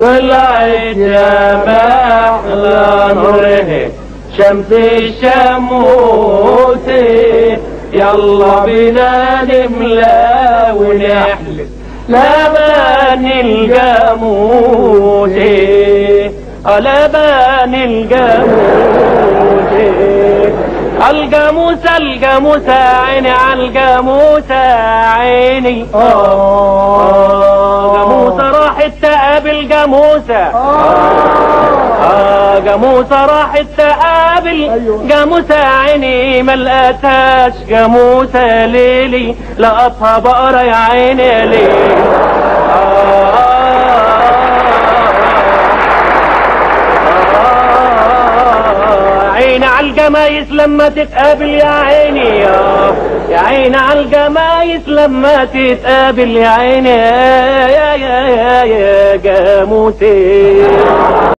طلعت يا محلى نوره شمس الشموس، يلا بنا نملى ونحلف لبن الجاموس، لبن الجاموس. الجاموسة الجاموسة عيني عالجاموسة عيني، جاموسة راحت تقابل جاموسة، جاموسة راحت تقابل جاموسة عيني، ملقتهاش جاموسة ليلي، لقطها بقرة يا عيني يا ليلي. عيني عالجمايس لما تتقابل يا عيني، يا عيني عالجمايس لما تتقابل يا عيني، يا جاموسي.